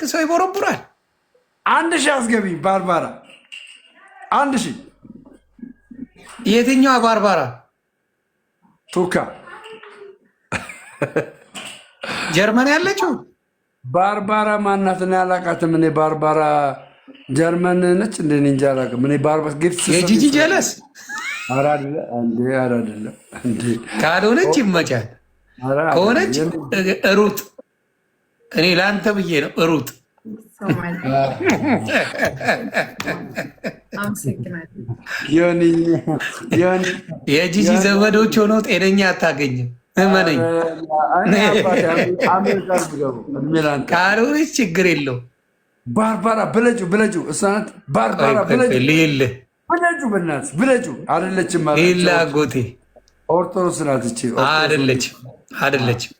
ሰው ይቦረቡራል። 1000 አስገቢ ባርባራ 1000 የትኛዋ ባርባራ? ቱካ ጀርመን ያለችው ባርባራ ማናት? እኔ አላውቃትም። እኔ ባርባራ ጀርመን ነች እንደ እንጃ አላውቅም። እኔ ባርባራ ጊፍት የጂጂ ጀለስ አይደለም እንዴ? ካልሆነች ይመቻል፣ ከሆነች ሩጥ። እኔ ለአንተ ብዬ ነው ሩጥ። የጂጂ ዘመዶች ሆኖ ጤነኛ አታገኝም። እመነኝ። ካልሆነች ችግር የለው። ባርባራ ብለጩ እሳት ባርባራ ብለጩ በእናትህ ብለጩ አይደለችም። ሌላ አጎቴ ኦርቶዶክስ ናት እቺ። አይደለችም።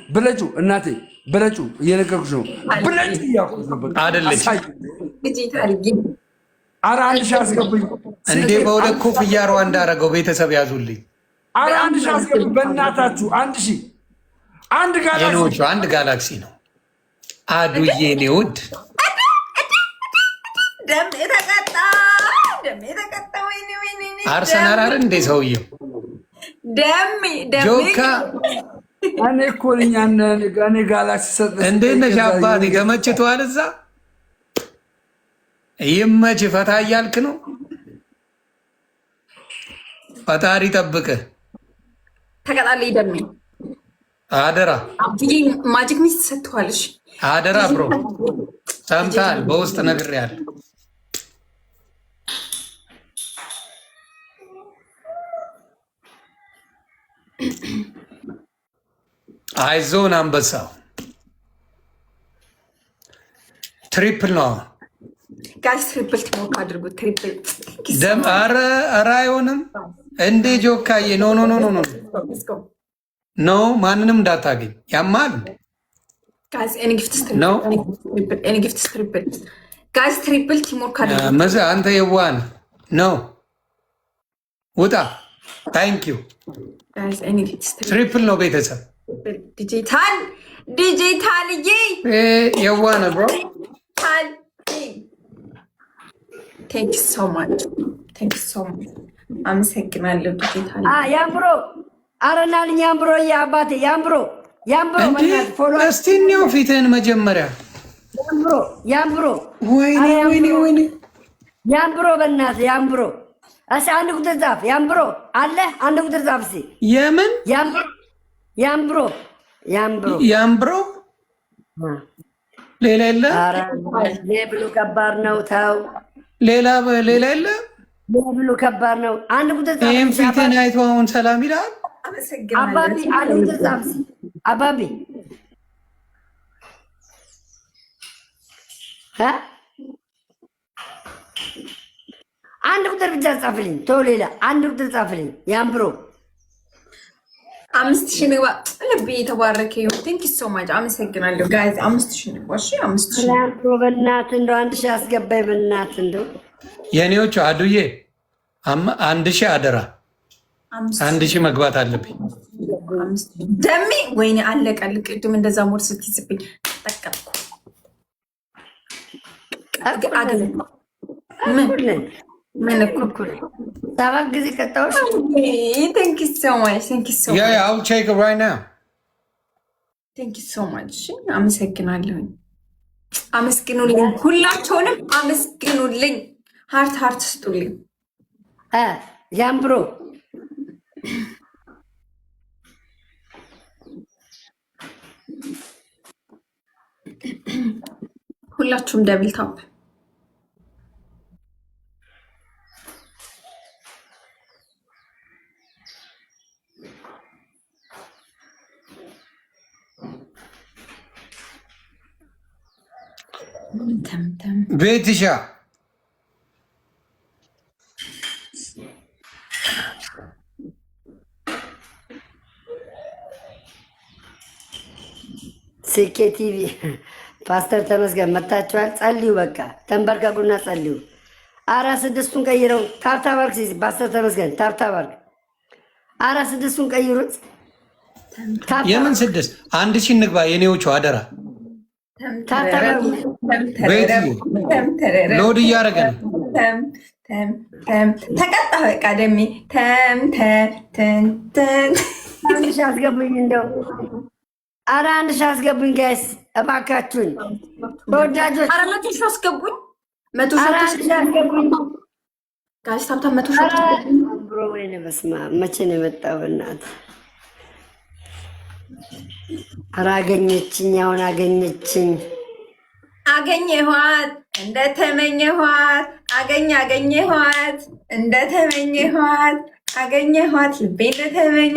ብለጩ እናቴ ብለጩ እየነገርኩሽ ነው። ብለጩ እያልኩሽ ነው። አይደለችም። ኧረ 1000 አስገቡኝ እንዴ! በሁለት ኮፍያ ሩዋንዳ አደረገው። ቤተሰብ ያዙልኝ። ኧረ 1000 አስገቡኝ በእናታችሁ። 1000 አንድ ጋላክሲ ነው። አዱዬ እኔ ውድ አርሰናል አይደል እንዴ ሰውየው? ጆካ እኔ እኮ ነኝ። እኔ ጋላክሲ ሰጥ እንዴት ነሽ አባቴ? ገመችቷል። እዛ ይመች ፈታ እያልክ ነው። ፈጣሪ ጠብቅህ። ተቀጣለይ ደሜ አደራ። ማጂክ ሚስት ሰጥቷልሽ። አደራ ብሮ ሰምተሃል? በውስጥ ነግሬሃለሁ። አይዞን አንበሳው። ትሪፕል ነው ጋይስ፣ ትሪፕል ትሞክ አድርጉት። ትሪፕል ደም። ኧረ አይሆንም እንዴ ጆካዬ። ኖ ኖ ማንንም እንዳታገኝ ያማል። ጋይስ ትሪፕል ቲሞክ አድርጉት። አንተ የዋን ነው ውጣ። ታንኪዩ። ትሪፕል ነው ቤተሰብ። ዲጂታልዬ የዋነ ብሮ ቴንክ ሶ ማች አመሰግናለሁ። ዲጂታል ያምብሮ አረናልኝ ያምብሮ አባቴ ያምብሮ እስቲ እኔው ፊትህን መጀመሪያ ያምብሮ ወይኔ ያምብሮ በእናትህ ያምብሮ። እሺ አንድ ቁጥር ጻፍ። ያምብሮ አለ አንድ ቁጥር ጻፍ። እስኪ የምን ያምብሮ ሌላ የለ። ሌብሉ ከባድ ነው። ተው ሌላ የለ። ሌብሉ ከባድ ነው። አንድ ቁጥር ጻፍ። ይህም ፊትህን አይቶ አሁን ሰላም ይላል። አባቢ አንድ ቁጥር ጻፍ። አባቢ አንድ ቁጥር ብቻ ጻፍልኝ። ተው ሌላ አንድ ቁጥር ጻፍልኝ። ያምብሮ 5000 ንግባ። ልቤ የተባረከ ይሁን። ቴንክ ዩ ሶ ማች አመሰግናለሁ ጋይዝ። 5000 ንግባ። እሺ 5000 ያምብሮ በእናትህ እንደው 1000 አስገባኝ በእናትህ እንደው የኔዎቹ አዱዬ 1000 አደራ። 1000 መግባት አለብኝ። ደሜ ወይኔ አለቀልኝ። ቅድም እንደዛ ሞድ ስትይዝብኝ ተጠቀምኩ። ምን እኩል 7 ጊዜ ቀጣዎች። ቴንክ ዩ ሶ ማች I'll check it right now. ቴንክ ዩ ሶ ማች አመሰግናለሁኝ። አመስግኑልኝ፣ ሁላቸውንም አመስግኑልኝ። ሃርት ስጡልኝ። ያምብሮ ሁላችሁም ደብል ታፕ ቤትሻ ስኬ ቲቪ ፓስተር ተመስገን መታችኋል። ጸልዩ፣ በቃ ተንበርከኩና ጸልዩ። 6ቱን ቀይረው ታብታብ አድርግ። ፓስተር ተመስገን ታብታብ አድርግ። 6ቱን ቀይሩት። የምን 6? 1000 እንግባ የኔዎቹ አደራ ሎድ እያደረገ ነው። ተቀጣ በቃ ደሜ አንድ ሺህ አስገቡኝ እንደው ኧረ አንድ ሺህ አስገቡኝ ጋይስ እባካችሁን ተወዳጆች። ኧረ 100 ሺህ አስገቡኝ። 100 ሺህ አስገቡኝ ጋይስ ታብታ 100 ሺህ ብሮ ወይኔ በስመ አብ መቼ ነው የመጣው በእናትህ። ኧረ አገኘችኝ አሁን አገኘችኝ። አገኘኋት እንደተመኘኋት አገኘኋት እንደተመኘኋት አገኘኋት ልቤ እንደተመኘ